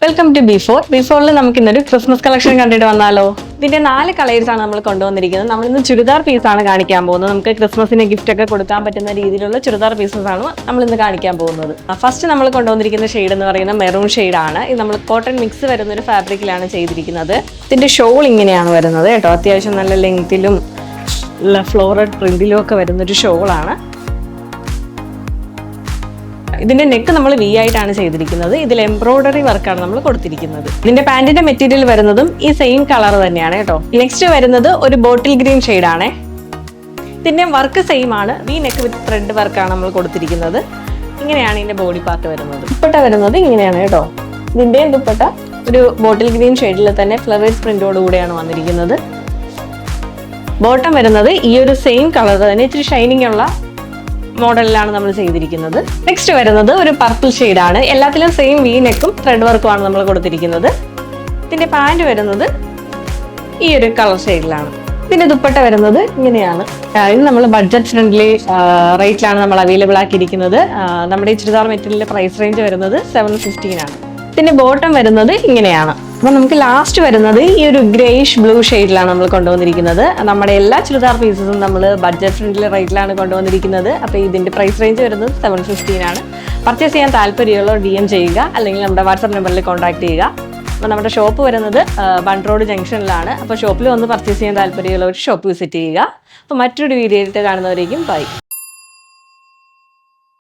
Welcome to ബിഫോറിൽ നമുക്ക് ഇന്നൊരു Christmas collection കണ്ടിട്ട് വന്നാലോ. ഇതിന്റെ 4 കളേഴ്സ് ആണ് നമ്മൾ കൊണ്ടുവന്നിരിക്കുന്നത്. നമ്മളിന്ന് ചുരിദാർ പീസാണ് കാണിക്കാൻ പോകുന്നത്. നമുക്ക് ക്രിസ്മസിന് ഗിഫ്റ്റ് ഒക്കെ കൊടുക്കാൻ പറ്റുന്ന രീതിയിലുള്ള ചുരിദാർ പീസസ് ആണ് നമ്മൾ ഇന്ന് കാണിക്കാൻ പോകുന്നത്. ഫസ്റ്റ് നമ്മൾ കൊണ്ടുവന്നിരിക്കുന്ന ഷെയ്ഡ് എന്ന് പറയുന്നത് മെറൂൺ ഷെയ്ഡാണ്. ഇത് നമ്മൾ കോട്ടൺ മിക്സ് വരുന്ന ഒരു ഫാബ്രിക്കിലാണ് ചെയ്തിരിക്കുന്നത്. ഇതിന്റെ ഷോൾ ഇങ്ങനെയാണ് വരുന്നത് കേട്ടോ. അത്യാവശ്യം നല്ല ലെങ്തിലും ഫ്ലോറൽ പ്രിന്റിലും ഒക്കെ വരുന്നൊരു ഷോളാണ്. ഇതിന്റെ നെക്ക് നമ്മൾ വി ആയിട്ടാണ് ചെയ്തിരിക്കുന്നത്. ഇതിൽ എംബ്രോയിഡറി വർക്കാണ് നമ്മൾ കൊടുത്തിരിക്കുന്നത്. ഇതിന്റെ പാന്റിന്റെ മെറ്റീരിയൽ വരുന്നതും ഈ സെയിം കളർ തന്നെയാണ് കേട്ടോ. നെക്സ്റ്റ് വരുന്നത് ഒരു ബോട്ടിൽ ഗ്രീൻ ഷെയ്ഡാണ്. ഇതിന്റെ വർക്ക് സെയിം ആണ്. വി നെക്ക് വിത്ത് ത്രെഡ് വർക്കാണ് നമ്മൾ കൊടുത്തിരിക്കുന്നത്. ഇങ്ങനെയാണ് ഇതിന്റെ ബോഡി പാർട്ട് വരുന്നത്. ദുപ്പട്ട വരുന്നത് ഇങ്ങനെയാണ് കേട്ടോ. ഇതിന്റെ ദുപ്പട്ട ഒരു ബോട്ടിൽ ഗ്രീൻ ഷെയ്ഡിൽ തന്നെ ഫ്ലവേഴ്സ് പ്രിന്റോട് കൂടെയാണ് വന്നിരിക്കുന്നത്. ബോട്ടം വരുന്നത് ഈ ഒരു സെയിം കളർ തന്നെ ഇച്ചിരി ഷൈനിങ് ഉള്ള മോഡലിലാണ് നമ്മൾ ചെയ്തിരിക്കുന്നത്. നെക്സ്റ്റ് വരുന്നത് ഒരു പർപ്പിൾ ഷെയ്ഡാണ്. എല്ലാത്തിലും സെയിം വി നെക്കും ത്രെഡ് വർക്കുമാണ് നമ്മൾ കൊടുത്തിരിക്കുന്നത്. ഇതിന്റെ പാന്റ് വരുന്നത് ഈ ഒരു കളർ ഷെയ്ഡിലാണ്. ഇതിന്റെ ദുപ്പട്ട വരുന്നത് ഇങ്ങനെയാണ്. ഇത് നമ്മൾ ബഡ്ജറ്റ് ഫ്രണ്ട്ലി റേറ്റിലാണ് നമ്മൾ അവൈലബിൾ ആക്കിയിരിക്കുന്നത്. നമ്മുടെ ഈ ചുരിദാർ മെറ്റീരിയലിന്റെ പ്രൈസ് റേഞ്ച് വരുന്നത് 715 ആണ്. ഇതിന്റെ ബോട്ടം വരുന്നത് ഇങ്ങനെയാണ്. അപ്പൊ നമുക്ക് ലാസ്റ്റ് വരുന്നത് ഈ ഒരു ഗ്രേഷ് ബ്ലൂ ഷെയ്ഡിലാണ് നമ്മൾ കൊണ്ടുവന്നിരിക്കുന്നത്. നമ്മുടെ എല്ലാ ചുരിദാർ പീസസും നമ്മൾ ബഡ്ജറ്റ് ഫ്രണ്ട്ലി റേറ്റിലാണ് കൊണ്ടുവന്നിരിക്കുന്നത്. അപ്പോൾ ഇതിന്റെ പ്രൈസ് റേഞ്ച് വരുന്നത് 715 ആണ്. പർച്ചേസ് ചെയ്യാൻ താല്പര്യമുള്ളവർ DM ചെയ്യുക, അല്ലെങ്കിൽ നമ്മുടെ വാട്സ്ആപ്പ് നമ്പറിൽ കോൺടാക്ട് ചെയ്യുക. അപ്പോൾ നമ്മുടെ ഷോപ്പ് വരുന്നത് ബണ്ട് റോഡ് ജംഗ്ഷനിലാണ്. അപ്പോൾ ഷോപ്പിൽ വന്ന് പർച്ചേസ് ചെയ്യാൻ താല്പര്യമുള്ളവർ ഷോപ്പ് വിസിറ്റ് ചെയ്യുക. അപ്പോൾ മറ്റൊരു വീഡിയോ ആയിട്ട് കാണുന്നവരേക്കും ബൈ.